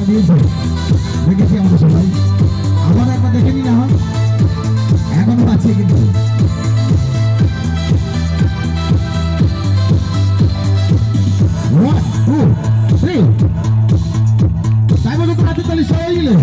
দিয়েছে দেখেছি আমরা সবাই। আবার একবার দেখে নি না হয়, এখনো আছে কিন্তু। One, two, three. তাই বলে তো হাতে তালি সবাই গেলে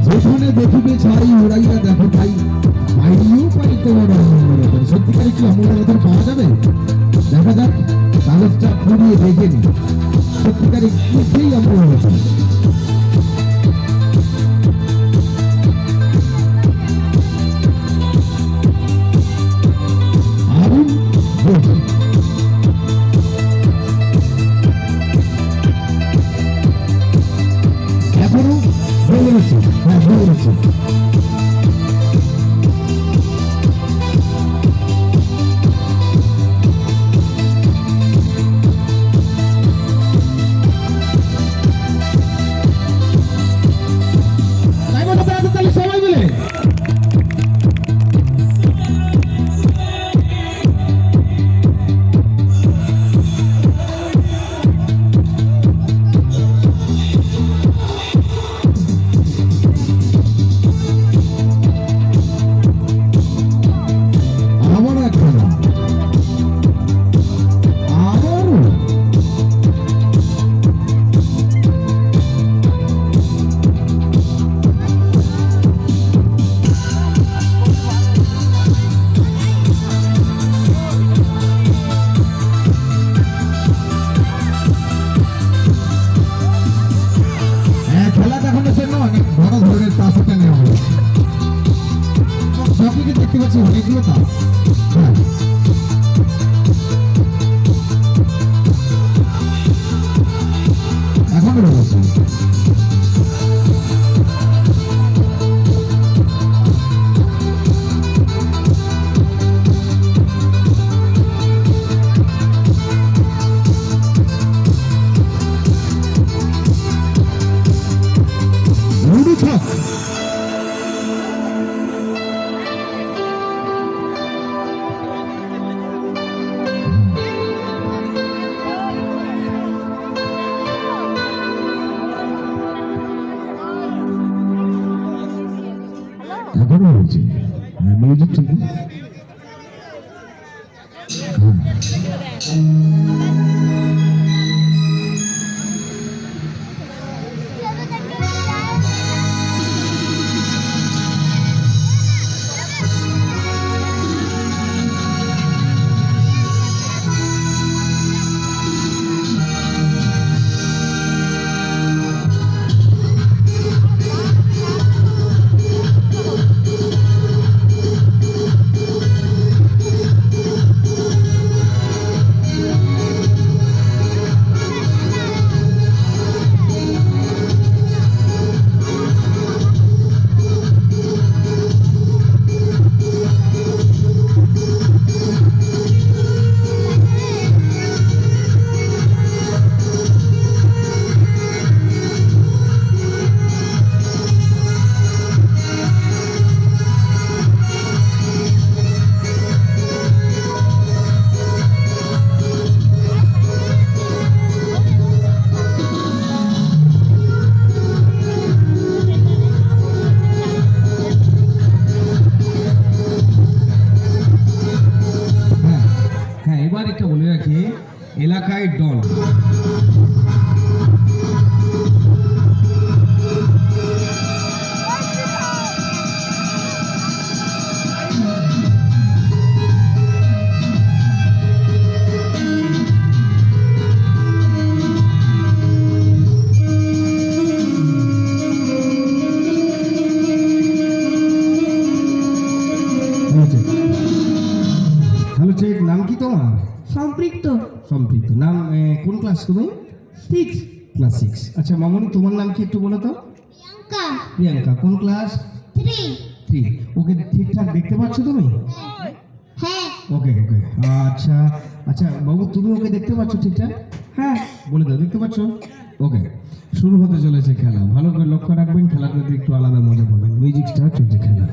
যেখানে দেখিবে ছাই উড়াইয়া দেখো ভাই, বাইরেও পাই তোমার অমূল্য। সত্যিকারে কি অমূল্য রতন পাওয়া যাবে? দেখা যাক, কাগজটা পুড়িয়ে দেখে নি সত্যিকারে কি সেই অমূল্য রতন। আগুন জ্বলছে, এখনো জ্বলে গেছে। হ্যাঁ, জ্বলে গেছে। সবাই মিলে আবার এক খেলা, আবারও খেলা দেখানোর জন্য অনেক বড় ধরনের তাস একটা নেওয়া হয়েছে। সবদিকে দেখতে পাচ্ছি অনেকগুলো তাস। হ্যাঁ, এখনো রয়েছে। লুডো ছক, এখনো রয়েছে। মিউজিক ঠিক এলাকায় দল। হ্যালো চেক, নাম কি তোমার? সম্পৃক্ত। সম্পৃক্ত নাম। কোন ক্লাস তুমি? 6 ক্লাস 6। আচ্ছা মামনি, তোমার নাম কি একটু বলো তো? প্রিয়াঙ্কা। প্রিয়াঙ্কা কোন ক্লাস? 3। ওকে ঠিকঠাক দেখতে পাচ্ছ তুমি? হ্যাঁ। ও ওকে ওকে আচ্ছা আচ্ছা বাবু তুমি ওকে দেখতে পাচ্ছ ঠিকঠাক? হ্যাঁ বলে দাও দেখতে পাচ্ছ? ওকে শুরু হতে চলেছে খেলা, ভালো করে লক্ষ্য রাখবেন, খেলাটাতে একটু আলাদা মজা পাবেন। মিউজিক স্টার্ট চলছে খেলা।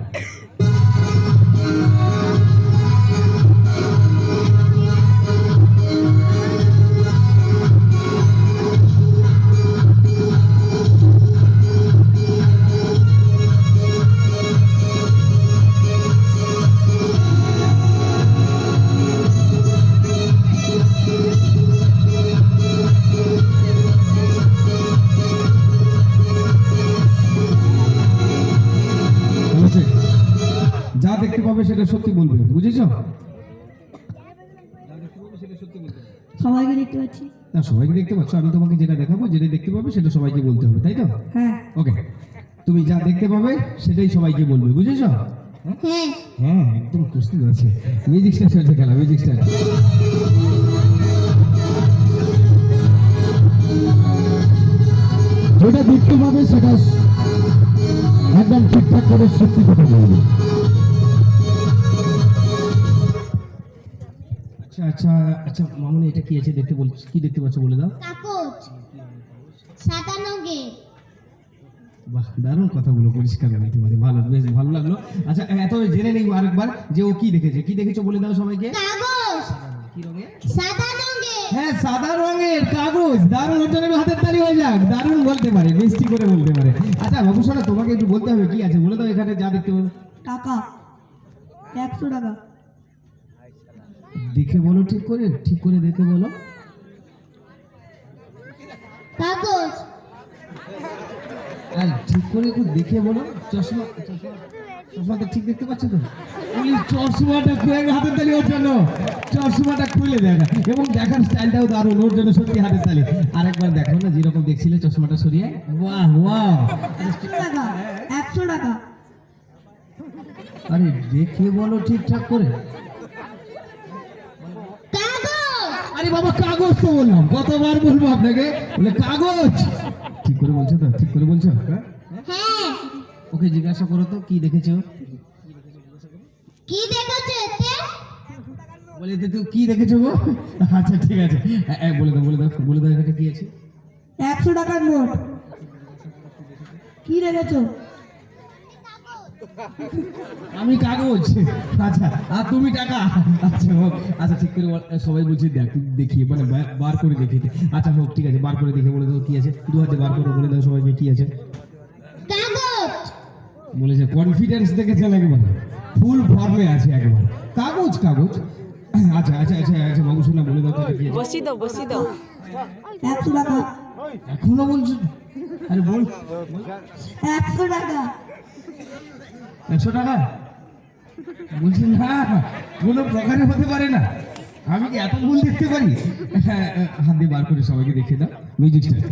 হয়েছে? যা দেখতে পাবে সেটা সত্যি বলবে, বুঝেছো? সবাইকে দেখতে পাচ্ছি। না সবাইকে দেখতে পাচ্ছ, আমি তোমাকে যেটা দেখাবো, যেটা দেখতে পাবে সেটা সবাইকে বলতে হবে, তাই তো? হ্যাঁ ওকে তুমি যা দেখতে পাবে সেটাই সবাইকে বলবে, বুঝেছো? হ্যাঁ হ্যাঁ একদম প্রস্তুত আছে। মিউজিক স্টার্ট চলছে খেলা, মিউজিক স্টার্ট। যেটা দেখতে পাবে সেটা একদম ঠিকঠাক করে সত্যি কথা বলবে। আচ্ছা আচ্ছা আচ্ছা মামুনি এটা কি আছে দেখতে বল, কি দেখতে পাচ্ছ বলে দাও। কাগজ সাদা রঙের। বাহ দারুণ কথাগুলো পরিষ্কার বলতে পারে, ভালো বেশ ভালো লাগলো। আচ্ছা এত জেনে নেই আরেকবার যে ও কি দেখেছে, কি দেখেছো বলে দাও সবাইকে। কাগজ কি রঙের? সাদা রঙের। হ্যাঁ সাদা রঙের কাগজ, দারুণ, ওর জন্য হাতের তালি হয়ে যাক। দারুণ বলতে পারে, মিষ্টি করে বলতে পারে। আচ্ছা বাবু শোনো, তোমাকে একটু বলতে হবে কি আছে বলে দাও এখানে যা দেখতে পাবে। টাকা 100 টাকা। দেখে বলো, ঠিক করে দেখে বলো। কাগজ আর ঠিক করে একটু দেখে বলো। চশমা চশমাটা ঠিক দেখতে পাচ্ছ তো? বলি চশমাটা খুলে, হাতের তালি ওর জন্য। চশমাটা খুলে দেখা এবং দেখার স্টাইলটাও দারুণ, ওর জন্য সত্যি হাতের তালি। আরেকবার দেখো না যেরকম দেখছিলে চশমাটা সরিয়ে। বাহ বাহ। 100 টাকা 100 টাকা। আরে দেখে বলো ঠিকঠাক করে। কাগজ আরে বাবা কাগজ তো বললাম, কতবার বলবো আপনাকে, বলে কাগজ। ঠিক করে বলছো তো? ঠিক করে বলছো? হ্যাঁ হ্যাঁ। ওকে জিজ্ঞাসা করো তো কি দেখেছো। কি দেখেছো এতে? বলে তুই কি দেখেছো গো? আচ্ছা ঠিক আছে, বলে দাও এটা কি আছে। 100 টাকার নোট। কি দেখেছো? আমি কাগজ। আচ্ছা আর তুমি টাকা। আচ্ছা হোক, আচ্ছা ঠিক করে সবাই বলছি দেখিয়ে মানে বার করে দেখিয়ে। আচ্ছা হোক ঠিক আছে, বার করে দেখে বলে দাও কি আছে। দু হাতে বার করে বলে দাও সবাইকে কি আছে। কাগজ। বলেছে কনফিডেন্স দেখেছে একবার, ফুল ফর্মে আছে একবার। কাগজ কাগজ। আচ্ছা আচ্ছা আচ্ছা আচ্ছা বাবু শোনা বলে দাও তো এটা কি আছে। বসি দাও 100 টাকা। এখনো বলছো? আরে বল। 100 টাকা। 100 টাকা বলছি না, কোনো প্রকারে হতে পারে না। আমি কি এত ভুল দেখতে পারি? হ্যাঁ হাত দিয়ে বার করে সবাইকে দেখে দাও মিউজিক স্টার্ট।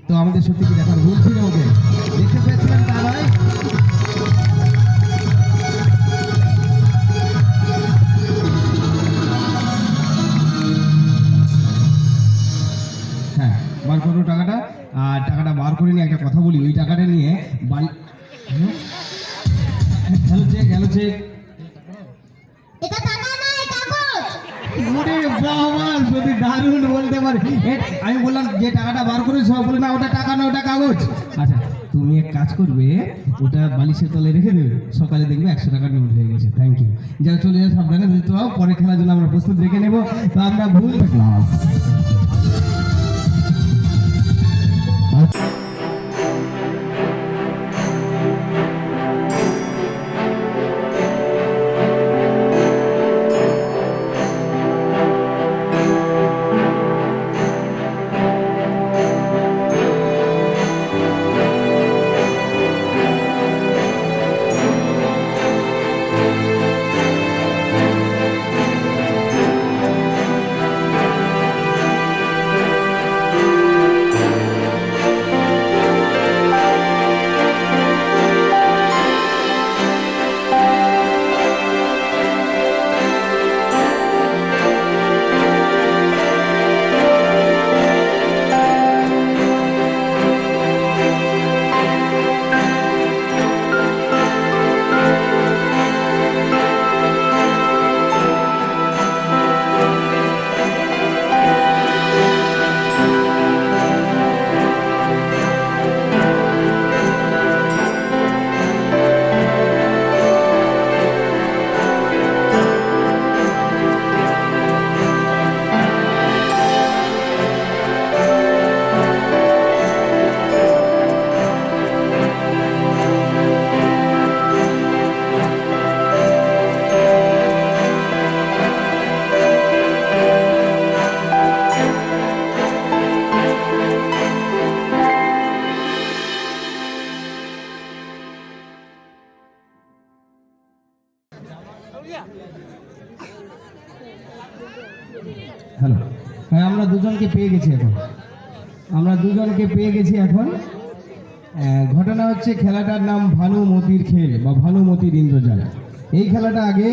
তো আমাদের সত্যি কি দেখার ভুল ছিল? ওকে দেখতে পেয়েছিলেন তা নয়? হ্যাঁ বার করো টাকাটা। আর টাকাটা বার করে নিয়ে একটা কথা বলি, ওই টাকাটা নিয়ে বাড়ি গেল চেক। এটা টাকা নয় কাগজ। ওরে বাবা সত্যি দারুণ বলতে পারে। আমি বললাম যে টাকাটা বার করে সব বলে না ওটা টাকা না ওটা কাগজ। আচ্ছা তুমি এক কাজ করবে, ওটা বালিশের তলে রেখে দেবে, সকালে দেখবে 100 টাকার নোট হয়ে গেছে। Thank you. যা চলে যাও সাবধানে, যেতে হবে পরে খেলার জন্য আমরা প্রস্তুত রেখে নেবো। তো আমরা ভুল ক্লাস। হ্যালো। হ্যাঁ, আমরা দুজনকে পেয়ে গেছি এখন। ঘটনা হচ্ছে খেলাটার নাম ভানুমতির খেল বা ভানুমতির ইন্দ্রজাল। এই খেলাটা আগে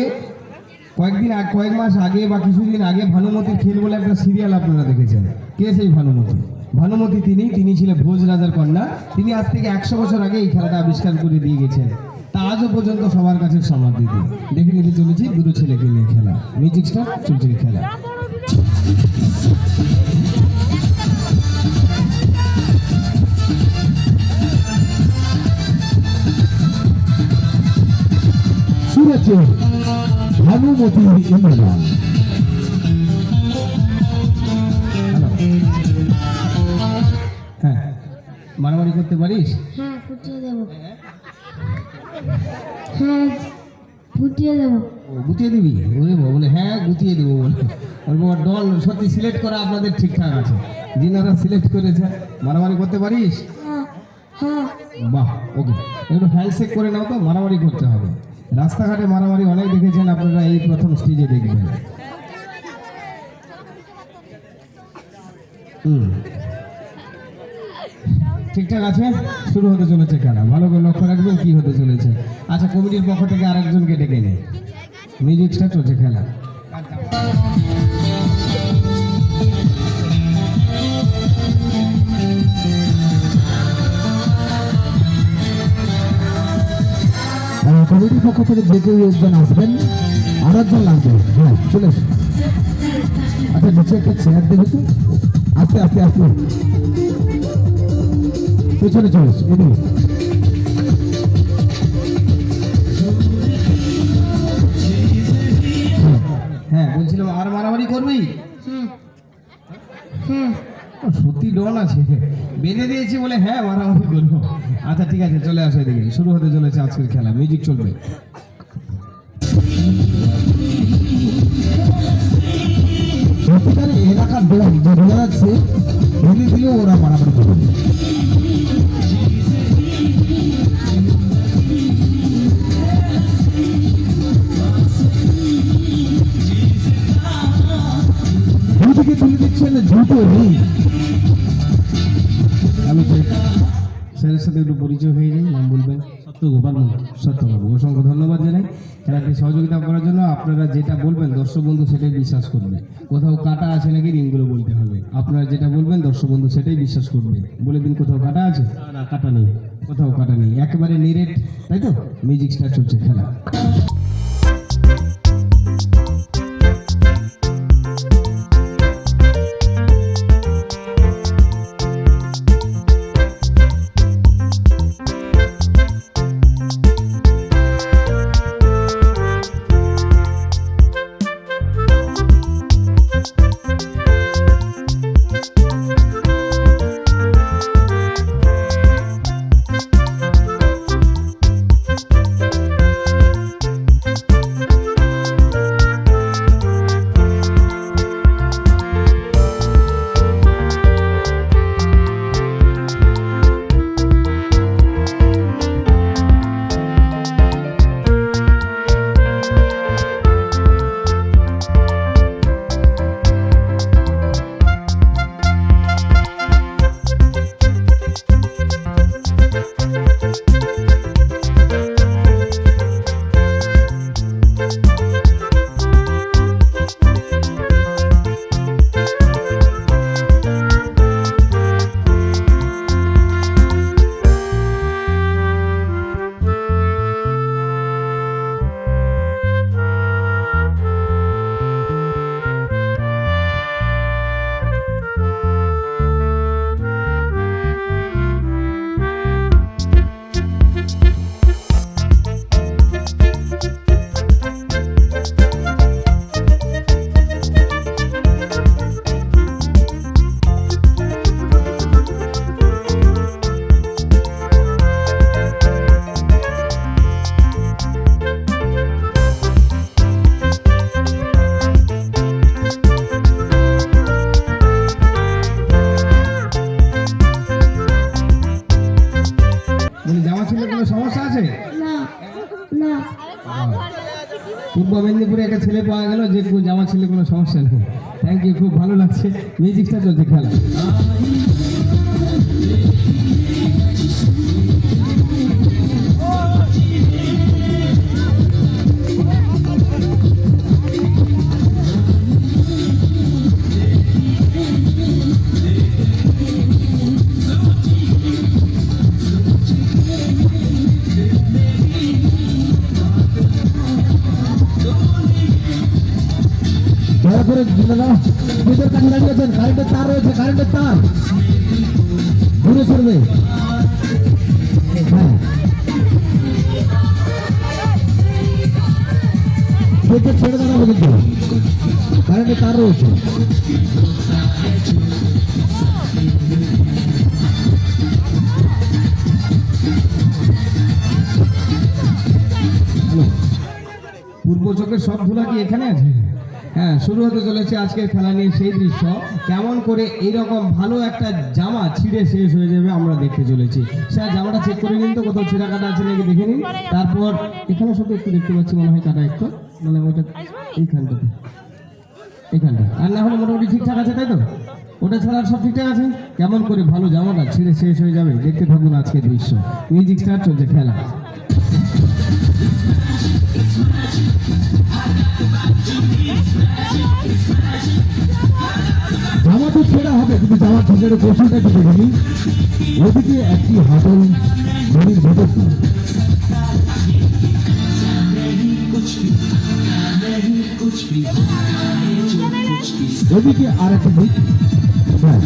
কয়েক মাস আগে বা কিছুদিন আগে ভানুমতির খেল বলে একটা সিরিয়াল আপনারা দেখেছেন। কে সেই ভানুমতি? তিনি ছিলেন ভোজ রাজার কন্যা। তিনি আজ থেকে 100 বছর আগে এই খেলাটা আবিষ্কার করে দিয়ে গেছেন। তা আজও পর্যন্ত সবার কাছে সমাদৃত। দেখে নিতে চলেছি দুটো ছেলেকে নিয়ে খেলা। মিউজিক স্টার্ট, চলছে খেলা। শুনেছে ভানুমতি ইন্দ্রজাল। হ্যালো। হ্যাঁ, মারামারি করতে পারিস? হ্যাঁ ফুটিয়ে দেবো। হ্যাঁ ফুটিয়ে দেবো। ও, গুটিয়ে দিবি? ওরে বাবা, বলে হ্যাঁ গুটিয়ে দেবো বলে। ওর বাবা দল সত্যি সিলেক্ট করা আপনাদের ঠিকঠাক আছে। যিনারা সিলেক্ট করেছে, মারামারি করতে পারিস? হ্যাঁ হ্যাঁ বাহ, ওকে। একটু হ্যান্ডশেক করে নাও তো, মারামারি করতে হবে। রাস্তাঘাটে মারামারি অনেক দেখেছেন আপনারা, এই প্রথম স্টেজে দেখবেন। ঠিকঠাক আছে, শুরু হতে চলেছে খেলা। ভালো করে লক্ষ্য রাখবেন কি হতে চলেছে। আচ্ছা, কমিটির পক্ষ থেকে আরেকজনকে ডেকে নিন। মিউজিকটা চলছে খেলা। কমিটির পক্ষ থেকে যে কেউ একজন আসবেন, আর একজন লাগবে। হ্যাঁ, চলে আসুন। আচ্ছা, নিচে একটা চেয়ার দেবে তো। আস্তে আস্তে আস্তে পেছনে চলে এসো, এদিকে। হ্যাঁ, বলছিলাম আর মারামারি করবি? হুম হুম ও, সত্যি ডন আছে, বেঁধে দিয়েছি বলে হ্যাঁ মারামারি করবো। আচ্ছা ঠিক আছে, চলে আসো এদিকে। শুরু হতে চলেছে আজকের খেলা। মিউজিক চলবে। সত্যিকার এলাকার ডন যে বোঝা যাচ্ছে, বেঁধে দিলেও ওরা মারামারি করবে। দুদিকে তুলে দিচ্ছেন জুতো নেই। আমি স্যারের সাথে একটু পরিচয় হয়ে যাই। নাম বলবেন? সত্যবাবু, অসংখ্য ধন্যবাদ জানাই খেলাটি সহযোগিতা করার জন্য। আপনারা যেটা বলবেন দর্শক বন্ধু সেটাই বিশ্বাস করবে। কোথাও কাটা আছে নাকি রিংগুলো বলতে হবে। আপনারা যেটা বলবেন দর্শক বন্ধু সেটাই বিশ্বাস করবে। বলে দিন কোথাও কাটা আছে? না, কাটা নেই, কোথাও কাটা নেই, একেবারে নিরেট, তাই তো? মিউজিক স্টার্ট, চলছে খেলা। মেদিনীপুরে একটা ছেলে পাওয়া গেল যে জামা ছেলে কোনো সমস্যা নেই। থ্যাংক ইউ, খুব ভালো লাগছে। মিউজিকটা চলছে খেলা। দয়া করে দাদা স্পিডের কাছে দাঁড়িয়েছেন, কারেন্টের তার রয়েছে, কারেন্টের তার ঘুরে চলবে। হ্যাঁ, স্পিডটা ছেড়ে দাঁড়াবো কিন্তু কারেন্টের তার রয়েছে। হ্যালো, পূর্ব চোখের সব ধুলা কি এখানে আছে? হ্যাঁ, শুরু হতে চলেছে আজকের খেলা নিয়ে সেই দৃশ্য। কেমন করে এইরকম ভালো একটা জামা ছিঁড়ে শেষ হয়ে যাবে আমরা দেখতে চলেছি। স্যার জামাটা চেক করে নিন তো, কোথাও ছেঁড়া কাটা আছে নাকি দেখে নিন। তারপর এখানে শুধু একটু দেখতে পাচ্ছি মনে হয় কাটা একটু, মানে ওইটা এইখানটাতে, এইখানটা। আর না হলে মোটামুটি ঠিকঠাক আছে, তাই তো? ওটা ছাড়া আর সব ঠিকঠাক আছে। কেমন করে ভালো জামাটা ছিঁড়ে শেষ হয়ে যাবে দেখতে থাকুন আজকের দৃশ্য। মিউজিক স্টার্ট, চলছে খেলা। জামা তো ছেঁড়া হবে, কিন্তু জামা ছেঁড়ে কৌশলটা কি দেখেনি? ওদিকে একটি হাতল ঘড়ির ভেতর দিয়ে, ওদিকে আর একটা দিক। হ্যাঁ,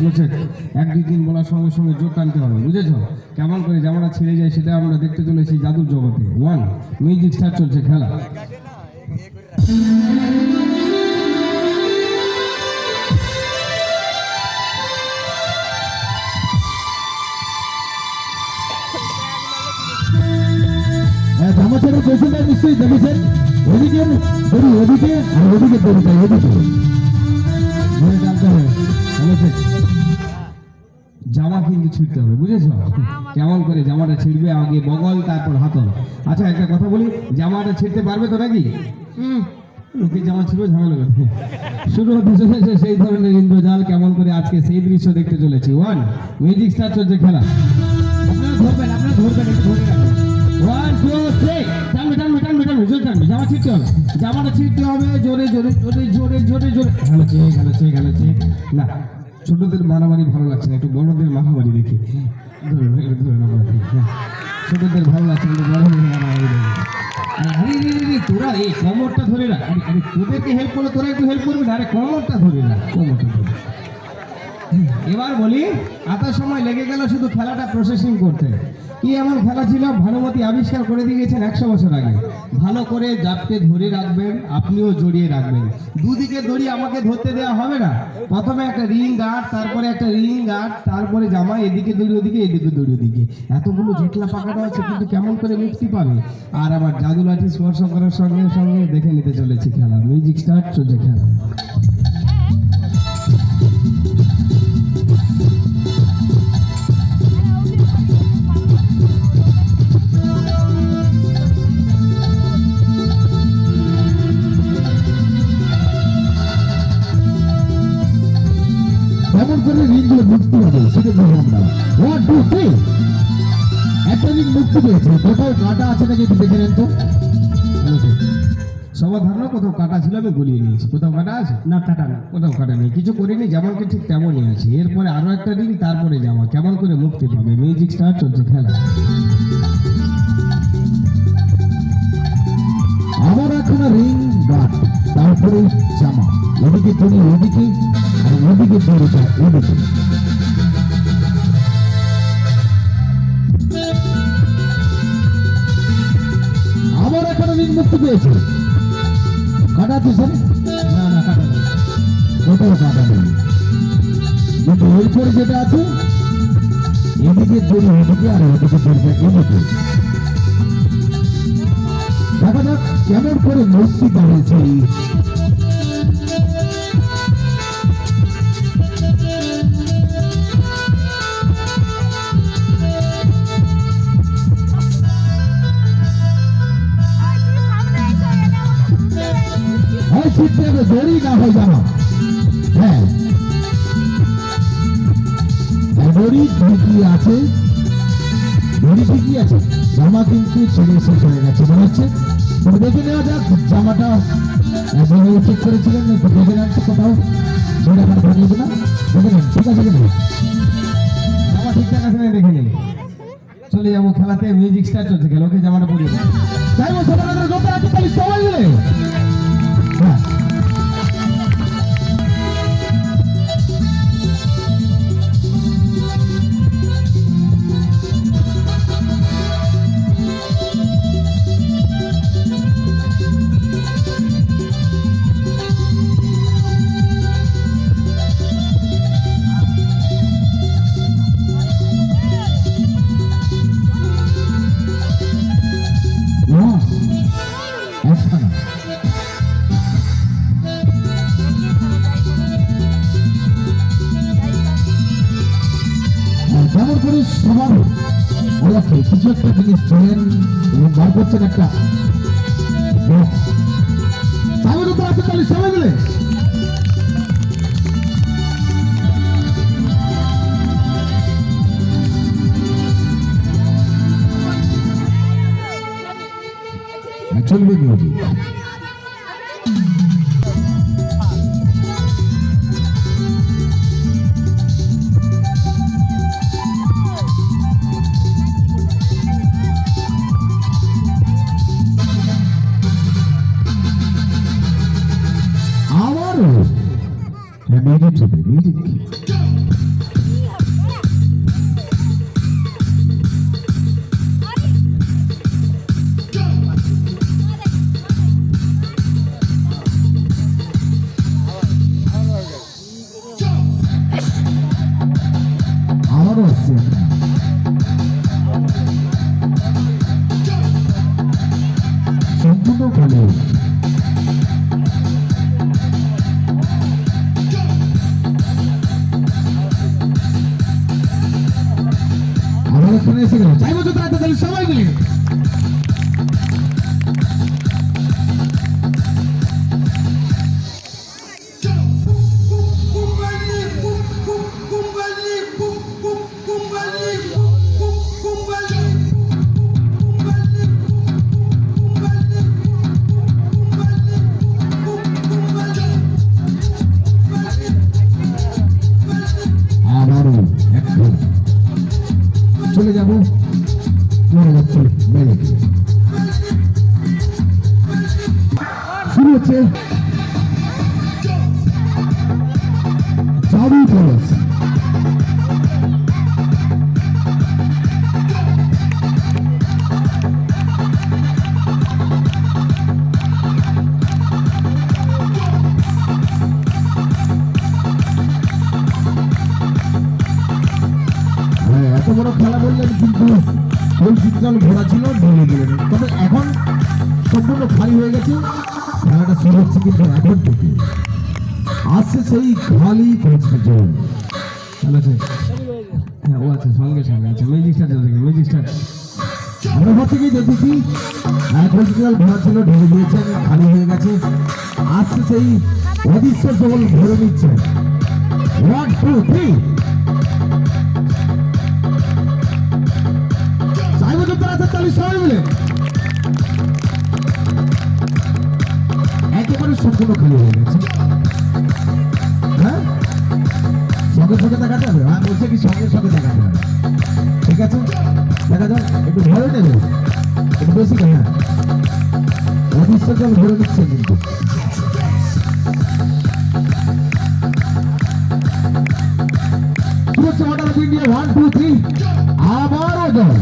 বুঝেছেন? এক দুই দিন বলার সঙ্গে সঙ্গে জোর টানতে হবে, বুঝেছ? কেমন করে জামাটা ছিঁড়ে যায় সেটা আমরা দেখতে চলেছি জাদুর জগতে। ওয়ান, মিউজিক স্টার্ট, চলছে খেলা। জামা ছেড়ে কৌশলটা নিশ্চয়ই দেখেছেন। ওদিকে দড়ি ওদিকে আর ওদিকে দড়িটা এদিকে ধরে টানতে হবে। বুঝেছেন? জামা কিন্তু ছিঁড়তে হবে, বুঝেছ? কেমন করে জামাটা ছিঁড়বে, আগে বগল তারপর হাতল। আচ্ছা একটা কথা বলি, জামাটা ছিঁড়তে পারবে তো নাকি? লোকের জামা ছিল ঝামেলা করতে। শুরু হতে চলেছে সেই ধরনের ইন্দ্রজাল। কেমন করে আজকে সেই দৃশ্য দেখতে চলেছি। ওয়ান, মিউজিক স্টার্ট, চলছে খেলা। আপনারা ধরবেন একটু ধরে রাখবেন। ওয়ান টু থ্রি, টানবে টানবে টানবে টানবে, জোরে টানবে। জামা ছিঁড়তে হবে, জামাটা ছিঁড়তে হবে জোরে জোরে জোরে জোরে জোরে জোরে। ঘালোছে না, ছোটদের মারামারি ভালো লাগছে না, একটু বড়দের মারামারি দেখি। ধরে না, ছোটদের ভালো লাগছে, কিন্তু বড়দের মারামারি দেখি। আরে তোরা এই কোমরটা ধরে রাখ। আরে তোদেরকে হেল্প করলে তোরা একটু হেল্প করবি না? আরে কোমরটা ধরে রাখ, কোমরটা ধরে। এবার বলি, এত সময় লেগে গেল শুধু খেলাটা প্রসেসিং করতে। কি এমন খেলা ছিল ভানুমতি আবিষ্কার করে দিয়ে গেছেন 100 বছর আগে। ভালো করে জাপটে ধরে রাখবেন, আপনিও জড়িয়ে রাখবেন। দুদিকে দড়ি আমাকে ধরতে দেওয়া হবে না। প্রথমে একটা রিং গার্ড, তারপরে একটা রিং গার্ড, তারপরে জামা, এদিকে দড়ি ওদিকে, এদিকে দড়ি ওদিকে। এতগুলো জটলা পাকানো আছে, কিন্তু কেমন করে মুক্তি পাবে? আর আমার জাদু লাঠি স্পর্শ করার সঙ্গে সঙ্গে দেখে নিতে চলেছি খেলা। মিউজিক স্টার্ট, চলছে খেলা। কেমন করে ঋণগুলো মুক্তি হবে সেটা বুঝলাম না। ওয়ান টু থ্রি, একটা ঋণ মুক্তি পেয়েছে। কোথাও কাটা আছে নাকি একটু দেখে নেন তো। সবার ধারণা কোথাও কাটা ছিল, আমি গলিয়ে নিয়েছি। কোথাও কাটা আছে? না, কাটা না, কোথাও কাটা নেই, কিছু করিনি। যেমনকি ঠিক তেমনই আছে। এরপরে আরো একটা রিং, তারপরে জামা। কেমন করে মুক্তি পাবে? মিউজিক স্টার্ট, চলছে খেলা। আমার এখন রিং গার্ড, তারপরে জামা, ওদিকে দড়ি ওদিকে আর ওদিকে দড়িটা ওদিকে। আমার এখন রিং মুক্তি পেয়েছে। কাটা আছে স্যার? না, কাটা নেই। কোথাও কাটা নেই, কিন্তু এরপরে যেটা আছে এদিকে দড়ি ওদিকে আর ওদিকে দড়িটা এদিকে। দেখা যাক কেমন করে মুক্তি পাচ্ছে। দড়ি না হয় জামা। হ্যাঁ, দড়ি ঠিকই আছে, দড়ি ঠিকই আছে, জামা কিন্তু ছেড়ে শেষ হয়ে গেছে মনে হচ্ছে। তবে দেখে নেওয়া যাক জামাটা চেক করেছিলেন, একটু দেখে নেন তো কোথাও ছেড়ে আমার থাকলে কিনা, দেখে নেন ঠিক আছে কিনা। জামা ঠিকঠাক আছে না দেখে নিন। চলে যাবো খেলাতে, মিউজিক স্টার্ট চলছে, খেলা ওকে জামাটা পরিয়ে দেন। চাইবো সবাই আমাদের গোটা রাখতে পারি সবাই মিলে। হ্যাঁ, একখানা যেমন করে সবার অলক্ষে কিছু একটা জিনিস চলেন এবং বার করছেন একটা চাইবো তো আছে তাহলে সবাই মিলে। চলবে মিউজিক। আবারও হ্যাঁ মিউজিক চলবে, মিউজিক। আবারও আসছে সম্পূর্ণ খালি। আমার ওখানে এসে গেল, চাইবো তো তাহলে সবাই মিলে। আবারও এখন চলে যাবো পরবর্তী মেলাতে। শুরু হচ্ছে চাবি কলস। এত বড় খেলা বললেন কিন্তু ওই শীতকাল ঘোরা ছিল ঢেলে দিলেন, তবে এখন সম্পূর্ণ খালি হয়ে গেছে। খেলাটা শুরু হচ্ছে কিন্তু এখন থেকে আসছে সেই খালি কোচকে জল। ভালো আছে? হ্যাঁ ও আছে, সঙ্গে সঙ্গে আছে। মিউজিক স্টার্ট চলছে, মিউজিক স্টার্ট। আমরা ঘর থেকেই দেখেছি কোচকাল ঘোরা ছিল ঢেলে দিয়েছেন, খালি হয়ে গেছে। আসছে সেই অদৃশ্য সকল ভরে নিচ্ছে। 1 2 3 চাইবো তো তাহলে সবাই মিলে। একেবারে সম্পূর্ণ খালি হয়ে গেছে। হ্যাঁ, সঙ্গে সঙ্গে দেখাতে হবে। হ্যাঁ বলছে কি সঙ্গে সঙ্গে দেখাতে হবে। ঠিক আছে, দেখা যাক, একটু ভরে নেবে, একটু বেশি না। হ্যাঁ, অদৃশ্যকাল ভরে নিচ্ছে কিন্তু। শুভেচ্ছা অর্ডার অফ ইন্ডিয়া 1 2 3 আবারও জল।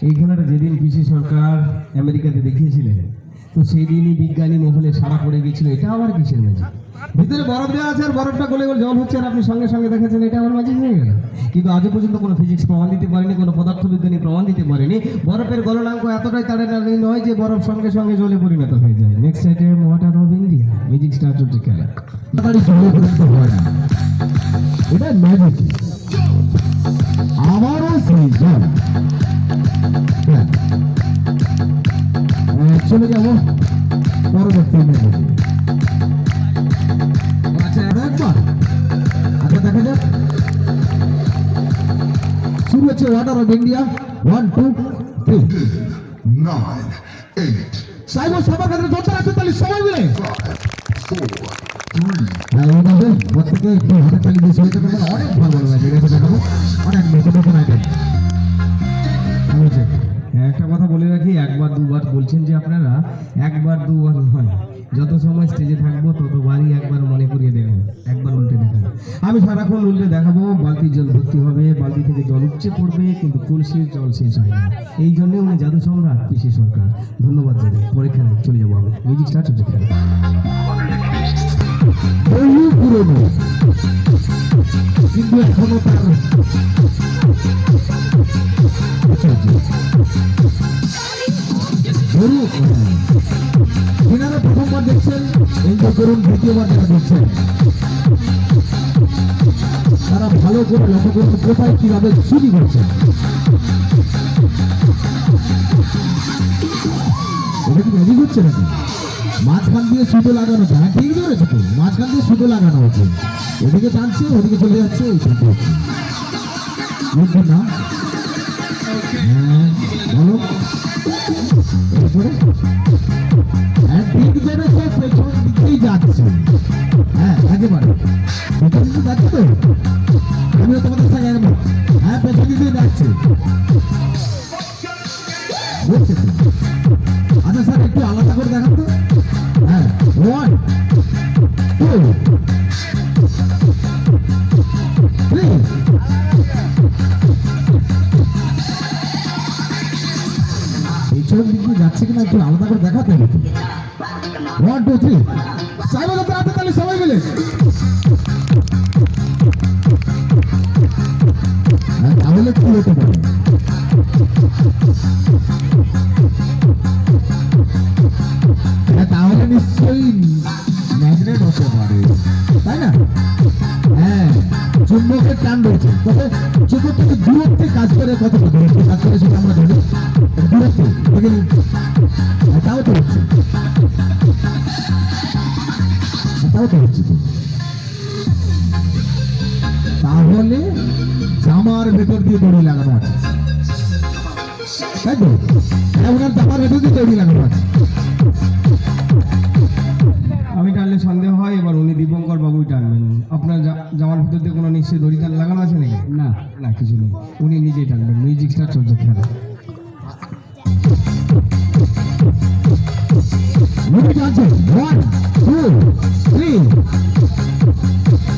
এই খেলাটা যেদিন পিসি সরকার আমেরিকাতে দেখিয়েছিলেন, তো সেই দিনই বিজ্ঞানী মহলে সারা পড়ে গিয়েছিল, এটা আবার কিসের ম্যাজিক? ভিতরে বরফ দেওয়া আছে আর বরফটা গলে গলে জল হচ্ছে আর আপনি সঙ্গে সঙ্গে দেখেছেন, এটা আবার ম্যাজিক হয়ে গেল। কিন্তু আজও পর্যন্ত কোনো ফিজিক্স প্রমাণ দিতে পারেনি, কোনো পদার্থবিজ্ঞানী প্রমাণ দিতে পারেনি বরফের গলনাঙ্ক এতটাই তাড়াতাড়ি নয় যে বরফ সঙ্গে সঙ্গে জলে পরিণত হয়ে যায়। Next item, water of India, magic star চলছে খেলা। তাড়াতাড়ি জলে পরিণত হয় না, এটা ম্যাজিক। আবারও সেই জল। হ্যাঁ, চলে যাবো পরবর্তী ম্যাজিকে। আচ্ছা আরো একবার, আচ্ছা দেখা যাক। শুরু হচ্ছে ওয়াটার অফ ইন্ডিয়া, 1 2 3। 9, 8, সাইবার সবার কাছে দরকার আছে, তাহলে সবাই মিলে 5, 4, 3, হ্যাঁ এইভাবে প্রত্যেকে একটু হাতে তালি দিয়ে সবাই করবেন। অনেক ভালো ভালো ম্যাজিক আছে, দেখাবো অনেক নতুন নতুন আইটেম। হ্যাঁ, একটা কথা বলে রাখি, একবার দুবার বলছেন যে আপনারা, একবার দুবার নয়, যত সময় স্টেজে থাকবো ততবারই একবার মনে করিয়ে দেবেন, একবার উল্টে দেখান। আমি সারাক্ষণ উল্টে দেখাবো, বালতির জল ভর্তি হবে, বালতি থেকে জল উপচে পড়বে, কিন্তু কলসির জল শেষ হয় না। এই জন্যে উনি জাদু সম্রাট পিসি সরকার। ধন্যবাদ দাদা। পরে খেলায় চলে যাবো আমি, মিউজিক স্টার্ট হচ্ছে খেলা। বহু পুরনো কিন্তু এখনো তার কিনারা প্রথমবার দেখছেন, এনজয় করুন। দ্বিতীয়বার যারা দেখছেন তারা ভালো করে লক্ষ্য করুন কোথায় কিভাবে চুরি করছেন। এটা কি ম্যাজিক হচ্ছে নাকি? মাঝখান দিয়ে সুতো লাগানো, হ্যাঁ ঠিক ধরেছে তো, মাঝখান দিয়ে সুতো লাগানো হচ্ছে, এদিকে টানছে ওদিকে চলে যাচ্ছে, এই সুতো হচ্ছে। বুঝছেন না? হ্যাঁ বলো। এরপরে হ্যাঁ ঠিক ধরেছে, পেছন দিকেই যাচ্ছে। হ্যাঁ একেবারে পেছন দিকে যাচ্ছে তো, আমিও তোমাদের সঙ্গে একবার। হ্যাঁ পেছন দিকে যাচ্ছে, বুঝছে তো? আচ্ছা স্যার একটু আলাদা করে দেখান তো। হ্যাঁ 1 2 3। পিছন দিকে যাচ্ছে কিনা একটু আলাদা করে দেখাতে হবে। 1 2 3। সাইবার হাতে তাহলে সবাই মিলে। হ্যাঁ তাহলে কি হতে পারে? তাহলে নিশ্চয়ই ম্যাগনেট হতে পারে, তাই না? হ্যাঁ চুম্বকের টান রয়েছে, তবে চুম্বক থেকে দূরত্বে কাজ করে, কতটা দূরত্বে কাজ করে সেটা আমরা জানি। দূরত্বে দেখে নিন, তাও তো হচ্ছে, তাও তো হচ্ছে তো। তাহলে জামার ভেতর দিয়ে দড়ি লাগানো আছে, তাই তো? ওনার জামার ভেতর দিয়ে দড়ি লাগানো আছে। আমি টানলে সন্দেহ হয়, এবার উনি দীপঙ্কর বাবুই টানবেন। আপনার জামার ভিতর দিয়ে কোনো নিশ্চয়ই দড়ি টান লাগানো আছে নাকি? না না, কিছু নেই, উনি নিজেই টানবেন। মিউজিক স্টার্ট চলছে খেলা। উনি টানছে 1 2 3।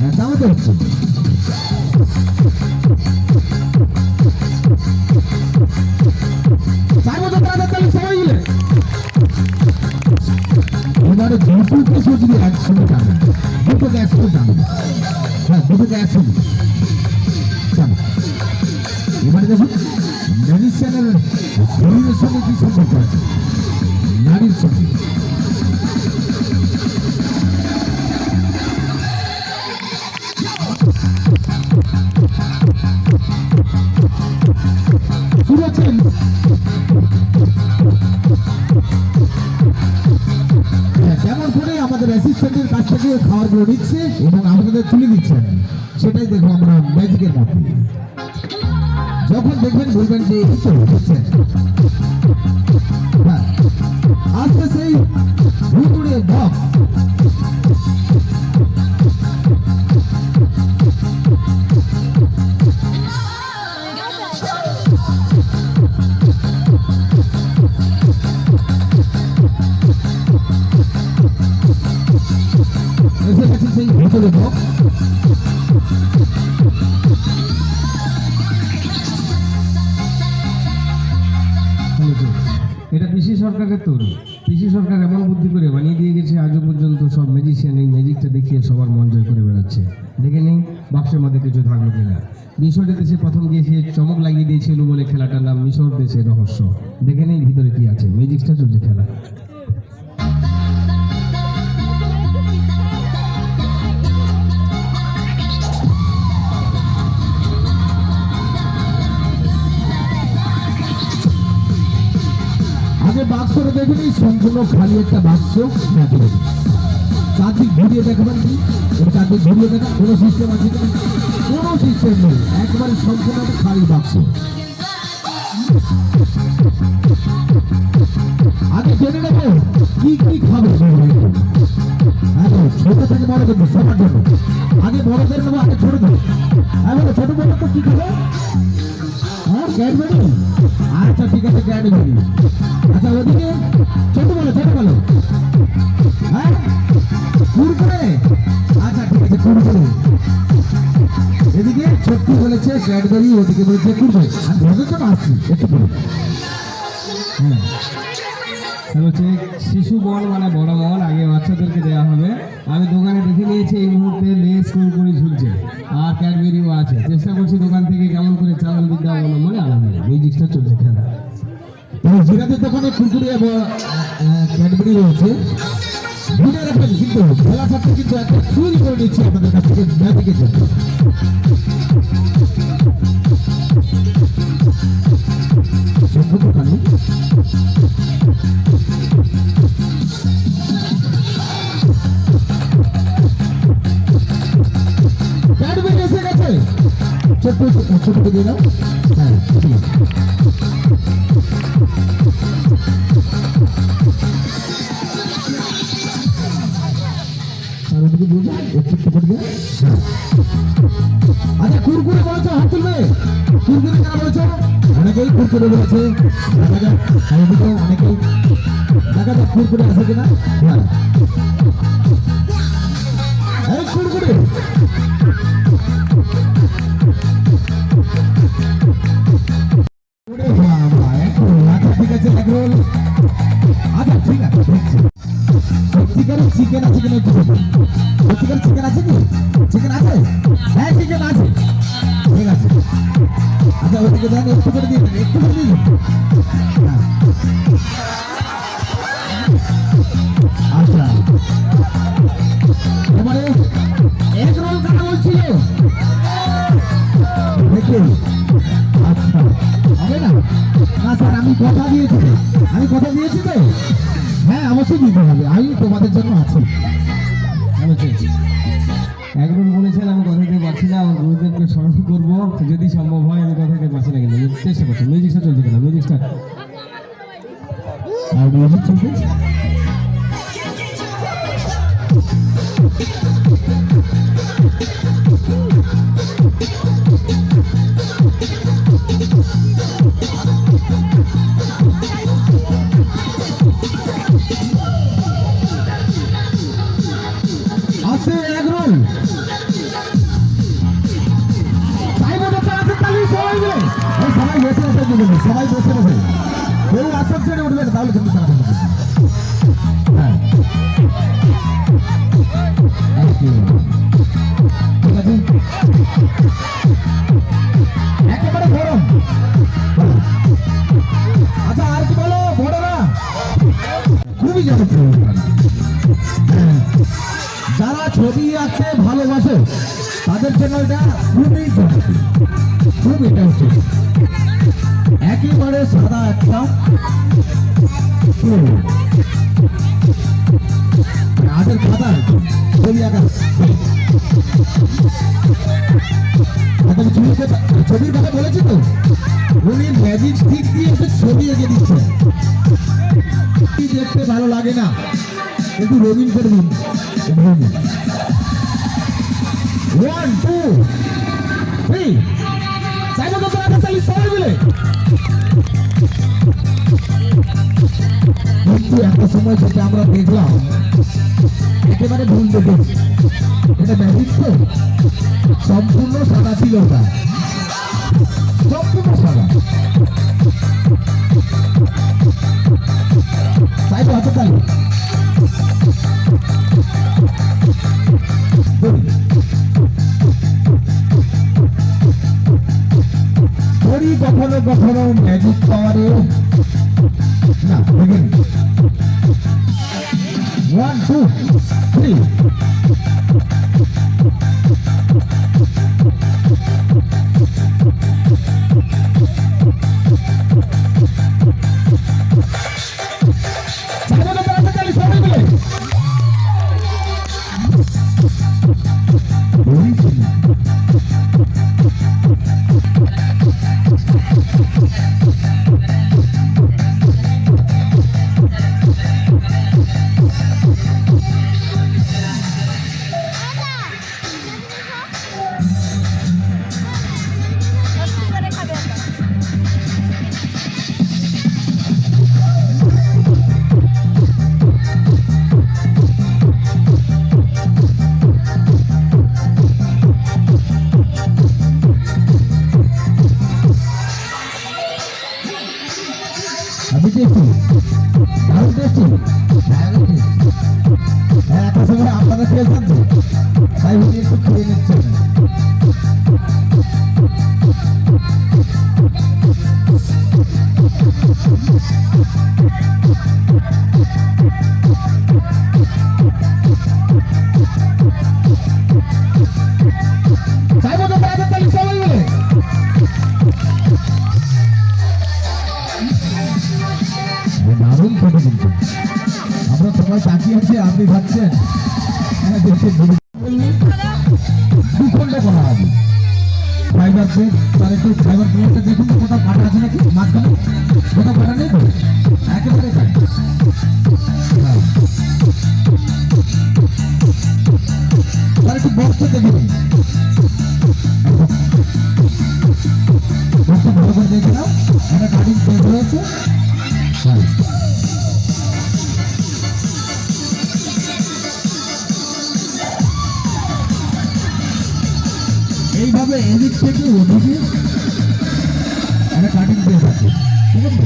হ্যাঁ তাও তো হচ্ছে। সবাই মিলে এবারে দুটোকে যদি একসঙ্গে টানবেন, দুটোকে একসঙ্গে টানবেন। হ্যাঁ দুটোকে একসঙ্গে টানবেন। এবারে দেখুন ম্যাজিশিয়ানের শরীরের সঙ্গে কি সম্পর্ক আছে, নারীর সঙ্গে। শুরু হচ্ছে কেমন করে আমাদের অ্যাসিস্ট্যান্টের কাছ থেকে খাবারগুলো নিচ্ছে এবং আমাদের তুলে দিচ্ছেন, সেটাই দেখবো আমরা ম্যাজিকের মধ্যে। যখন দেখবেন বলবেন যে এই তো হচ্ছেন। হ্যাঁ আস্তে সেই ভুতুড়ে বক্স এসে গেছে, সেই ভুতুড়ে বক্স। এটা পিসি সরকারের তৈরি। পিসি সরকার সব ম্যাজিশিয়ান এই ম্যাজিকটা দেখিয়ে সবার মন জয় করে বেড়াচ্ছে। দেখে নিই বাক্সের মধ্যে কিছু থাকলো কিনা। মিশরের দেশে প্রথম গিয়ে সে চমক লাগিয়ে দিয়েছিল বলে খেলাটার নাম মিশর দেশের রহস্য। দেখে নিই ভিতরে কি আছে। ম্যাজিকটা চলছে খেলা। আগে বাক্সটা দেখুন, সম্পূর্ণ খালি একটা বাক্স। চারদিক ঘুরিয়ে দেখাবেন কি? চারদিক ঘুরিয়ে দেখা কোনো সিস্টেম আছে কি? কোনো সিস্টেম নেই, একবারে সম্পূর্ণ একটা খালি বাক্স। আগে জেনে নেবো কি কি খাবে। ছোট থেকে বড় করবো সবার জন্য। আগে বড়দের নেবো, আগে ছোটদের। এখন ছোট বড় তো কি খাবে? হ্যাঁ, ক্যাডবেরি। আচ্ছা ঠিক আছে, ক্যাডবেরি। আচ্ছা ওদিকে ছোট বলো, ছোট বলো। হ্যাঁ, কুরকুরে। আচ্ছা ঠিক আছে, কুরকুরে। এদিকে ছোট্টু বলেছে ক্যাডবেরি, ওদিকে বলেছে কুরকুরে। আর বড়দের জন্য আসছি একটু পরে। হ্যাঁ, হচ্ছে শিশু বন মানে বড় মন, আগে বাচ্চাদেরকে দেওয়া হবে। আমি দোকানে দেখে নিয়েছি এই মুহূর্তে লেস কুরকুরি ঝুলছে আর ক্যাডবেরিও আছে। চেষ্টা করছি দোকান থেকে কেমন করে চালান বিদ্যা অবলম্বনে আনা যায়। মিউজিকটা চলছে খেলা। জিরাদের দোকানে কুরকুরি এবং ক্যাডবেরি রয়েছে। মনে রাখবেন কিন্তু খেলা ছাড়তে কিন্তু একটা চুরি করে নিচ্ছি আপনাদের কাছ থেকে ম্যাজিকের জন্য। খালি ক্যাডবেরি এসে গেছে। ছোট্ট ছোট দিয়ে দাও। হ্যাঁ ঠিক আছে। আচ্ছা কুরকুরে বলেছো, হাত তুলবে। কুরকুরে কেন বলেছো? অনেকেই কুরকুরে বলেছে। দেখা যাক অনেকেই দেখা যাক কুরকুরে আছে কিনা। হ্যাঁ, এই কুরকুরে। আচ্ছা ঠিক আছে, এক রোল। আচ্ছা ঠিক আছে, দেখছি সত্যিকারের চিকেন আছে কিনা একটু দেখুন। সত্যিকারের চিকেন আছে কি? চিকেন আছে? হ্যাঁ চিকেন আছে, ঠিক আছে। আচ্ছা ওদিকে দেন, একটু করে দিন, একটু করে দিন। হ্যাঁ। আচ্ছা এবারে এক রোল কাটা বলছিল দেখুন। আচ্ছা হবে না? না স্যার আমি কথা দিয়েছি, আমি কথা দিয়েছি তো। হ্যাঁ অবশ্যই দিতে হবে, আমি তোমাদের জন্য আছি। একজন বলেছেন আমি কথা দিতে পারছি না, আমার গুরুদেবকে স্মরণ করবো, যদি সম্ভব হয় আমি কথা দিতে পারছি না, কিন্তু আমি চেষ্টা করছি। মিউজিকটা চলছে কিনা? মিউজিকটা আর মিউজিক চলছে। আছে এক রোল। তাই বলে তাড়াতাড়ি তালি সবাই মিলে। এই সবাই বসে বসে দিবেন, সবাই বসে বসে। কেউ আসর ছেড়ে উঠবে না, তাহলে কিন্তু তাড়াতাড়ি। হ্যাঁ ঠিক আছে, একেবারে গরম। আচ্ছা আর কি বলো বড়রা? খুবই জনপ্রিয়। হ্যাঁ, যারা ছবি আঁকতে ভালোবাসে তাদের জন্য এটা খুবই জনপ্রিয়। খুব এটা হচ্ছে একেবারে সাদা একটা আটের খাতা ছবি আঁকার। ছবির কথা বলেছি তো, উনি ম্যাজিক স্টিক দিয়ে একটা ছবি এঁকে দিচ্ছেন। দেখতে ভালো লাগে না, একটু রঙিন করে দিন। 1 2 3 সাইমন তো তাড়াতাড়ি সবাই মিলে। কিন্তু একটা সময় যেটা আমরা দেখলাম একেবারে ভুল দেখেছি। এটা ম্যাজিক তো সম্পূর্ণ সাদা ছিল ওটা। সম্পূর্ণ সাদা। সাইড হাতে তালি। বড়ি কখনো কখনো ম্যাজিক পাওয়ারে না দেখেন 1 2 3 আমি দেখছি দারুণ দেখছি এত সময় আপনারা খেয়েছেন তো তাই উনি একটু খেয়ে নিচ্ছেন তাই মতো তাদের তালি সবাই বলে দারুণ খেতে কিন্তু আমরা সবাই তাকিয়ে আছি আপনি ভাবছেন হ্যাঁ দেখছেন 2 ঘন্টা করা হবে ফাইবার প্লেট তার একটু ফাইবার প্লেটটা দেখুন তো কোথাও কাটা আছে নাকি মাঝখানে কোথাও কাটা নেই তো একেবারে কাটা তার একটু বক্সটা দেখুন বক্সটা ভালো করে দেখে নাও একটা কাটিং প্লেট রয়েছে এইভাবে এদিক থেকে ওদিকে একটা কাটিং প্লেস আছে ঠিক আছে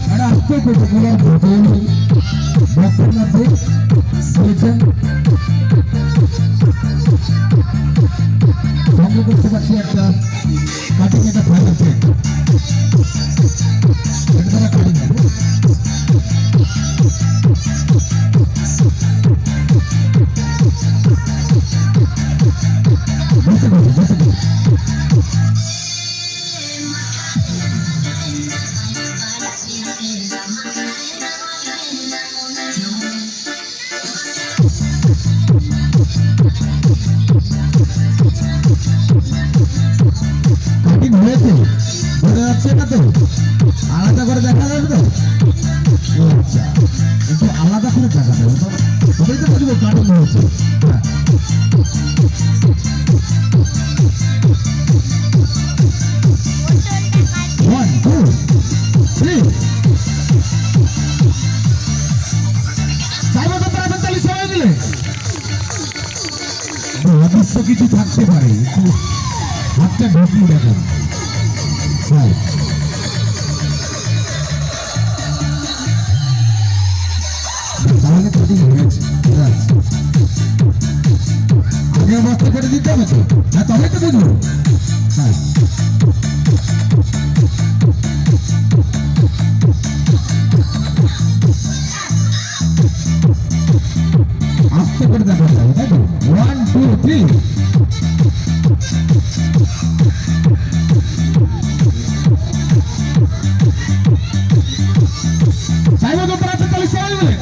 একটা আস্তে কোকাকোলার বোতল বক্সের মধ্যে দিয়েছেন সঙ্গে করতে পারছি একটা কাটিং একটা ফাইবার প্লেট এটা তারা কাটিং হবে বসে বসে বসে বসে কাটিং হয়েছে বোঝা যাচ্ছে না তো আলাদা করে দেখা যাবে তো ও আচ্ছা একটু আলাদা করে দেখা যাবে তবেই তো বুঝবো কাটিং হয়েছে হ্যাঁ One, two, three. সাইবার ব্যাপারে আপনার তালি সবাই মিলে অদৃশ্য কিছু থাকতে পারে একটু হাতটা ঢুকিয়ে দেখেন হ্যাঁ তাহলে কাটিং হয়েছে আগে অবস্থা করে দিতে হবে তো না তবে তো বুঝবো হ্যাঁ আস্তে করে দেখা যাবে তাই তো 1 2 3 সাইবার ব্যাপারে আপনার তালি সবাই মিলে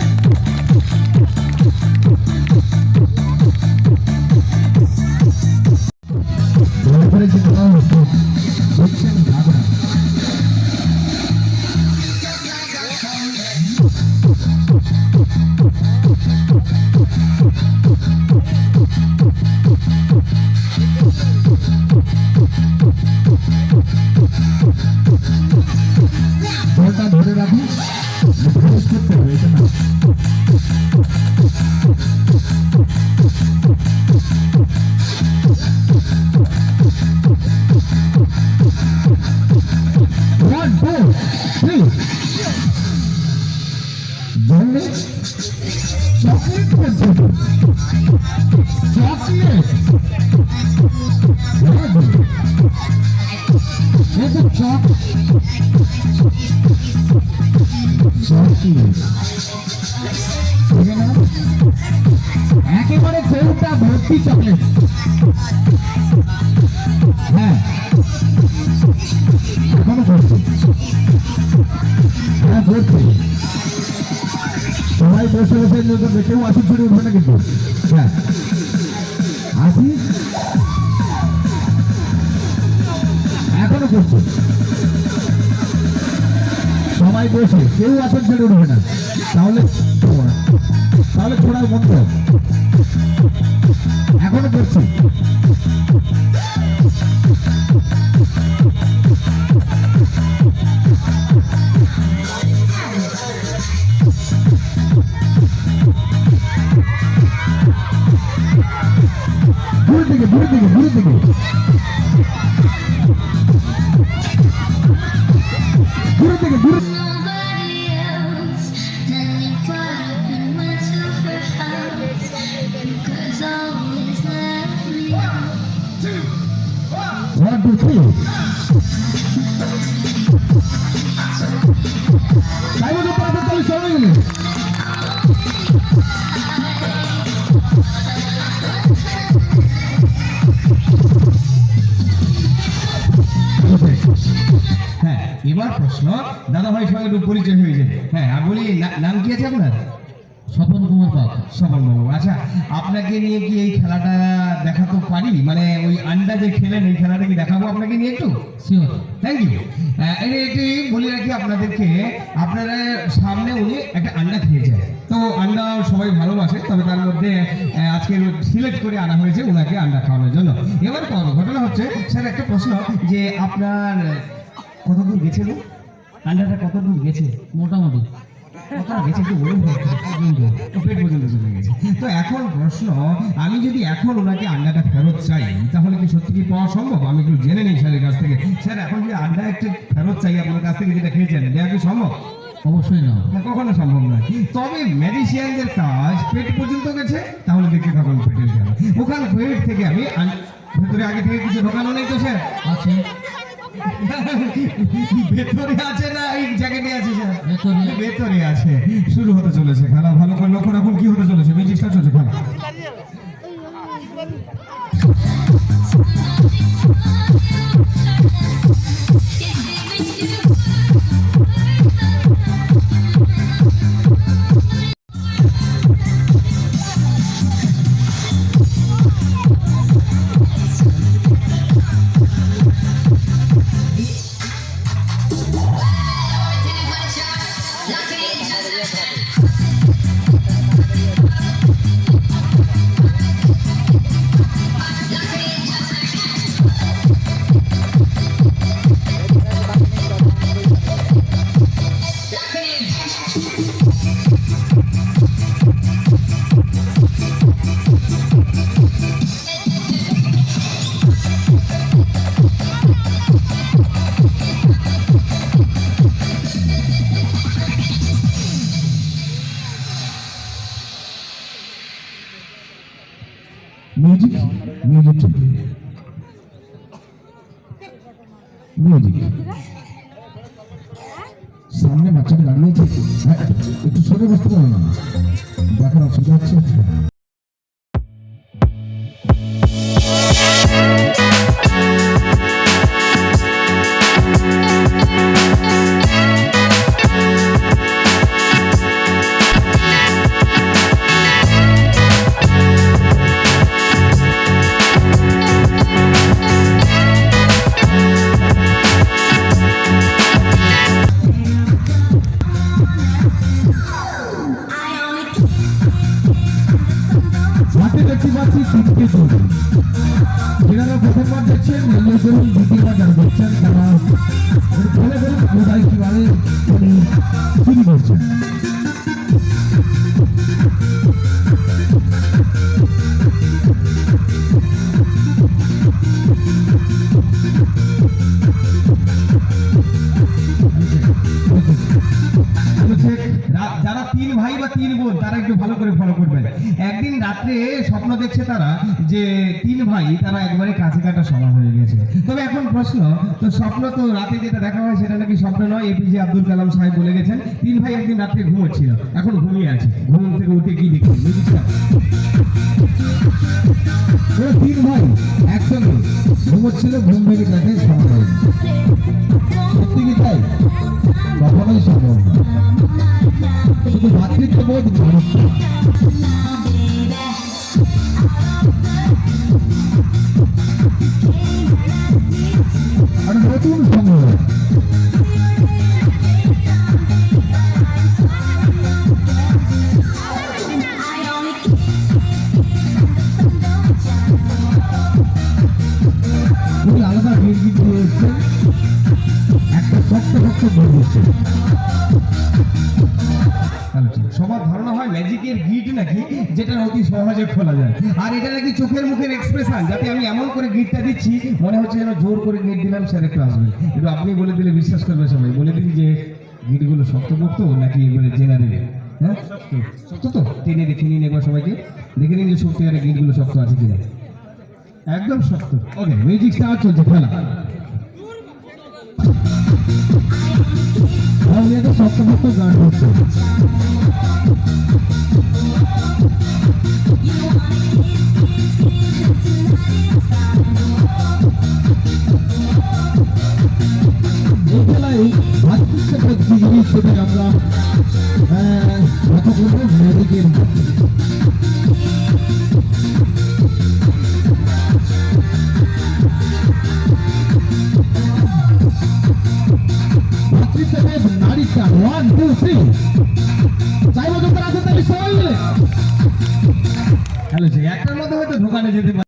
চকলেট করছে চকলেট এই তো চকলেট একেবারে কৌটা ভর্তি চকলেট হ্যাঁ এখনো করছে হ্যাঁ করছে সবাই বসে বসে কেউ আসি ছুটে উঠবে না কিন্তু হ্যাঁ আসি এখনো করছে সবাই বসে কেউ আসন ছেড়ে উঠবে না তাহলে ছোড়ার বন্ধ এখনো করছে দূরে থেকে Nobody else. Then you got up and went to her house. Because always left me. 1 2 3 side উপর তাহলে সবাই মিলে হ্যাঁ এবার প্রশ্ন দাদা ভাই সঙ্গে একটু পরিচয় হয়ে যায় হ্যাঁ আর বলি নাম কি আছে আপনার স্বপন কুমার পাক স্বপন বাবু আচ্ছা আপনাকে নিয়ে কি এই খেলাটা দেখাতে পারি মানে ওই আন্ডা যে খেলেন এই খেলাটা কি দেখাবো আপনাকে নিয়ে একটু শিওর থ্যাংক ইউ এটি বলে রাখি আপনাদেরকে আপনারা সামনে উনি একটা আন্ডা খেয়েছেন তো আন্ডা সবাই ভালোবাসে তবে তার মধ্যে আজকে সিলেক্ট করে আনা হয়েছে ওনাকে আন্ডা খাওয়ানোর জন্য এবার ঘটনা হচ্ছে স্যার একটা প্রশ্ন যে আপনার কত দূর গেছে গো আন্ডাটা কত দূর গেছে মোটামুটি কতটা গেছে একটু বলুন পেট পর্যন্ত চলে গেছে তো এখন প্রশ্ন আমি যদি এখন ওনাকে আন্ডাটা ফেরত চাই তাহলে কি সত্যি কি পাওয়া সম্ভব আমি একটু জেনে নিই স্যারের কাছ থেকে স্যার এখন যদি আন্ডা একটু ফেরত চাই আপনার কাছ থেকে যেটা খেয়েছেন দেওয়া কি সম্ভব অবশ্যই না না কখনো সম্ভব নয় তবে ম্যাজিশিয়ানদের কাজ পেট পর্যন্ত গেছে তাহলে দেখতে থাকুন পেটের গেল ওখানে পেট থেকে আমি ভেতরে আগে থেকে কিছু ঢোকানো নেই তো স্যার আছে ভেতরে আছে না এই জ্যাকেটে আছে স্যার ভেতরে ভেতরে আছে শুরু হতে চলেছে খেলা ভালো করে লক্ষ্য রাখুন কি হতে চলেছে ম্যাজিকটা চলছে খেলা म्यूजिक म्यूजिक चलिए म्यूजिक सामने बच्चा दाঁড়িয়ে থেকে একটু সরে বসতে পারো না দেখার অসুবিধা হচ্ছে হাতে দেখতে পাচ্ছি তিনটে দল যারা প্রথমবার দেখছেন এগিয়ে চলুন দ্বিতীয়বার যারা দেখছেন তারা বলে বলুন কোথায় কিভাবে উনি শুরু করছেন যারা 3 ভাই বা 3 বোন তারা একটু ভালো করে ফলো করবেন একদিন রাত্রে স্বপ্ন দেখছে তারা যে তিন ভাই তারা একবারে কাছে কাটা সমান হয়ে গেছে। তবে এখন প্রশ্ন, তো স্বপ্ন তো রাতে যেটা দেখা হয় সেটা নাকি স্বপ্ন নয়। এপিজে আব্দুল কালাম সাহেব বলে গেছেন তিন ভাই একদিন রাত্রে ঘুমোচ্ছিল, এখন ঘুমিয়ে আছে, ঘুম থেকে উঠে কি দেখি মিউজিকটা। ওরা তিন ভাই একসঙ্গে ঘুমোচ্ছিল, ঘুম ভেঙে দেখে সমান হয়নি। সত্যি কি তাই? কখনোই সম্ভব না। শুধু ভাতৃত্ববোধ মানুষ আর নতুন সংগ্রহ। খুবই আলাদা গীত দিয়ে এসছে, একটা শক্ত শক্ত গীত এসছে। সবার ধারণা হয় ম্যাজিকের গিট নাকি যেটা অতি সহজে খোলা যায়, আর এটা নাকি চোখের মুখের এক্সপ্রেশন, যাতে আমি এমন করে গিটটা দিচ্ছি মনে হচ্ছে যেন জোর করে গিট দিলাম, স্যার একটু আসবেন, একটু আপনি বলে দিলে বিশ্বাস করবে সবাই। বলে দিন যে গিটগুলো শক্ত করতো নাকি এবারে জেনারেল? হ্যাঁ শক্ত তো, টেনে দেখে নিন একবার সবাইকে, দেখে নিন যে সত্যিকারের গিটগুলো শক্ত আছে কিনা। একদম শক্ত। ওকে, মিউজিক স্টার্ট চলছে, খেলা। আমি একটা শক্ত শক্ত গান করছে। এই খেলায় ভাতৃত্ববোধ কি জিনিস সেটা আমরা কথা বলবো ম্যাজিকের মধ্যে। ভাতৃত্ববোধ নারীর টান, 1 2 3 চাই বছর আছে তাহলে সবাই মিলে হ্যালো, একটার মধ্যে হয়তো ঢোকানো যেতে পারে।